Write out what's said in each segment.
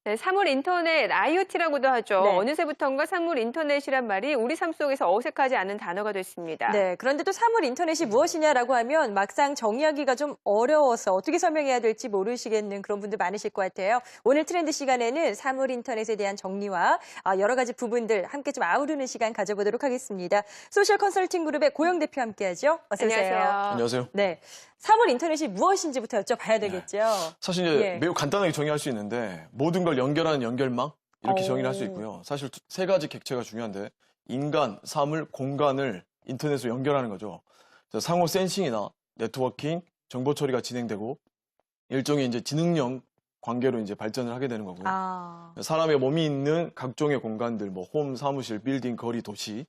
네, 사물 인터넷, IoT라고도 하죠. 네. 어느새부턴가 사물 인터넷이란 말이 우리 삶 속에서 어색하지 않은 단어가 됐습니다. 네, 그런데 또 사물 인터넷이 무엇이냐라고 하면 막상 정의하기가 좀 어려워서 어떻게 설명해야 될지 모르시겠는 그런 분들 많으실 것 같아요. 오늘 트렌드 시간에는 사물 인터넷에 대한 정리와 여러 가지 부분들 함께 좀 아우르는 시간 가져보도록 하겠습니다. 소셜 컨설팅 그룹의 고영 대표 함께하죠. 어서 오세요. 안녕하세요. 안녕하세요. 네, 사물 인터넷이 무엇인지부터 여쭤봐야 되겠죠. 사실 이제 예. 매우 간단하게 정의할 수 있는데 모든 걸 연결하는 연결망 이렇게 정의를 할 수 있고요. 사실 세 가지 객체가 중요한데 인간, 사물, 공간을 인터넷으로 연결하는 거죠. 그래서 상호 센싱이나 네트워킹, 정보 처리가 진행되고 일종의 이제 지능형 관계로 이제 발전을 하게 되는 거고요. 사람의 몸이 있는 각종의 공간들, 뭐 홈, 사무실, 빌딩, 거리, 도시,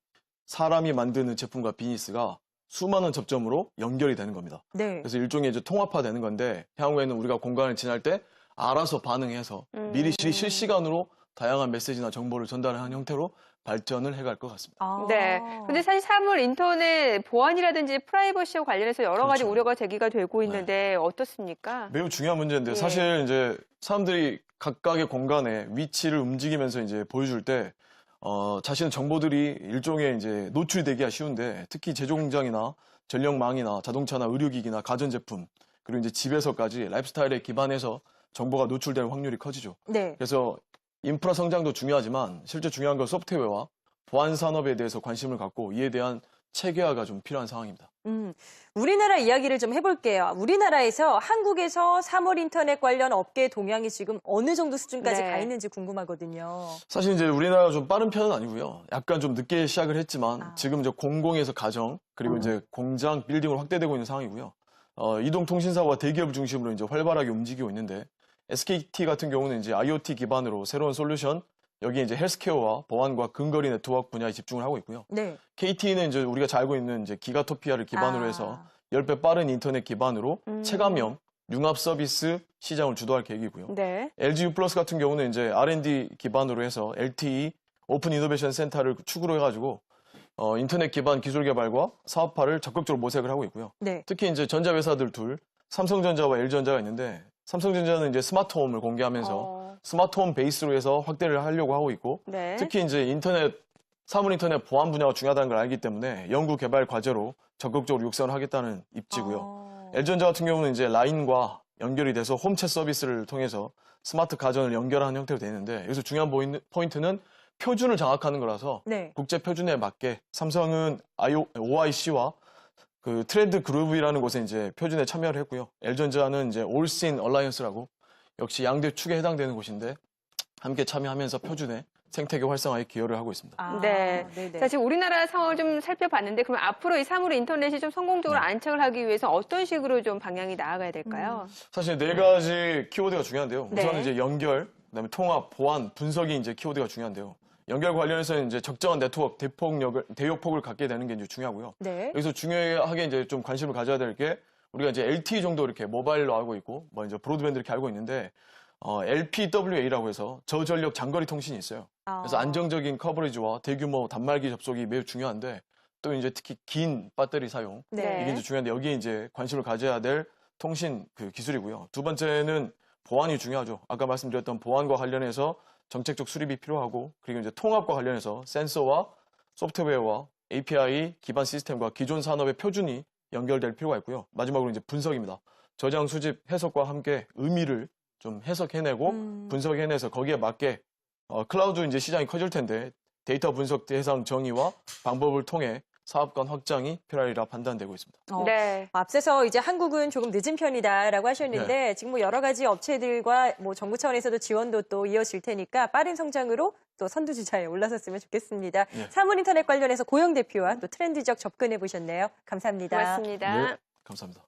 사람이 만드는 제품과 비즈니스가 수많은 접점으로 연결이 되는 겁니다. 네. 그래서 일종의 이제 통합화되는 건데 향후에는 우리가 공간을 지날 때 알아서 반응해서 미리 실시간으로 다양한 메시지나 정보를 전달하는 형태로 발전을 해갈 것 같습니다. 네. 근데 사실 사물 인터넷 보안이라든지 프라이버시와 관련해서 여러 가지 그렇죠. 우려가 제기가 되고 있는데 어떻습니까? 매우 중요한 문제인데 예. 사실 이제 사람들이 각각의 공간에 위치를 움직이면서 이제 보여줄 때 자신의 정보들이 일종의 이제 노출이 되기가 쉬운데 특히 제조 공장이나 전력망이나 자동차나 의료기기나 가전제품 그리고 이제 집에서까지 라이프스타일에 기반해서 정보가 노출될 확률이 커지죠. 네. 그래서 인프라 성장도 중요하지만 실제 중요한 건 소프트웨어와 보안 산업에 대해서 관심을 갖고 이에 대한 체계화가 좀 필요한 상황입니다. 우리나라 이야기를 좀 해볼게요. 우리나라에서 한국에서 사물 인터넷 관련 업계 동향이 지금 어느 정도 수준까지 네. 가 있는지 궁금하거든요. 사실 이제 우리나라가 좀 빠른 편은 아니고요. 약간 좀 늦게 시작을 했지만 지금 이제 공공에서 가정 그리고 이제 공장, 빌딩으로 확대되고 있는 상황이고요. 이동통신사와 대기업을 중심으로 이제 활발하게 움직이고 있는데 SKT 같은 경우는 이제 IoT 기반으로 새로운 솔루션 여기 이제 헬스케어와 보안과 근거리 네트워크 분야에 집중을 하고 있고요. 네. KT는 이제 우리가 잘 알고 있는 이제 기가토피아를 기반으로 해서 10배 빠른 인터넷 기반으로 체감형 융합 서비스 시장을 주도할 계획이고요. 네. LG U+ 같은 경우는 이제 R&D 기반으로 해서 LTE 오픈 이노베이션 센터를 축으로 해가지고 인터넷 기반 기술 개발과 사업화를 적극적으로 모색을 하고 있고요. 네. 특히 이제 전자회사들 둘, 삼성전자와 LG전자가 있는데 삼성전자는 이제 스마트홈을 공개하면서 스마트홈 베이스로 해서 확대를 하려고 하고 있고 네. 특히 이제 사물 인터넷 보안 분야가 중요하다는 걸 알기 때문에 연구 개발 과제로 적극적으로 육성을 하겠다는 입지고요. LG전자 같은 경우는 이제 라인과 연결이 돼서 홈챗 서비스를 통해서 스마트 가전을 연결하는 형태로 되어 있는데 여기서 중요한 포인트는 표준을 장악하는 거라서 네. 국제 표준에 맞게 삼성은 OIC와 그 트렌드 그룹이라는 곳에 이제 표준에 참여를 했고요. LG전자는 이제 올신 얼라이언스라고 역시 양대 축에 해당되는 곳인데 함께 참여하면서 표준의 생태계 활성화에 기여를 하고 있습니다. 네. 네네. 사실 우리나라 상황을 좀 살펴봤는데 그럼 앞으로 이 사물 인터넷이 좀 성공적으로 안착을 하기 위해서 어떤 식으로 좀 방향이 나아가야 될까요? 사실 네 가지 키워드가 중요한데요. 네. 우선은 이제 연결, 그다음에 통합, 보안, 분석이 이제 키워드가 중요한데요. 연결 관련해서는 이제 적정한 네트워크 대역폭을 갖게 되는 게 이제 중요하고요. 네. 여기서 중요하게 이제 좀 관심을 가져야 될 게 우리가 이제 LTE 정도 이렇게 모바일로 알고 있고 뭐 이제 브로드밴드 이렇게 알고 있는데 LPWA라고 해서 저전력 장거리 통신이 있어요. 그래서 안정적인 커버리지와 대규모 단말기 접속이 매우 중요한데 또 이제 특히 긴 배터리 사용 네. 이게 이제 중요한데 여기에 이제 관심을 가져야 될 통신 그 기술이고요. 두 번째는 보안이 중요하죠. 아까 말씀드렸던 보안과 관련해서 정책적 수립이 필요하고 그리고 이제 통합과 관련해서 센서와 소프트웨어와 API 기반 시스템과 기존 산업의 표준이 연결될 필요가 있고요. 마지막으로 이제 분석입니다. 저장, 수집, 해석과 함께 의미를 좀 해석해내고 분석해내서 거기에 맞게 클라우드 이제 시장이 커질 텐데 데이터 분석 대상 정의와 방법을 통해 사업 간 확장이 필요하리라 판단되고 있습니다. 네. 앞서서 이제 한국은 조금 늦은 편이다라고 하셨는데 지금 뭐 여러 가지 업체들과 뭐 정부 차원에서도 지원도 또 이어질 테니까 빠른 성장으로 또 선두주자에 올라섰으면 좋겠습니다. 사물 인터넷 관련해서 고영 대표와 또 트렌드적 접근해 보셨네요. 감사합니다. 고맙습니다. 네, 감사합니다.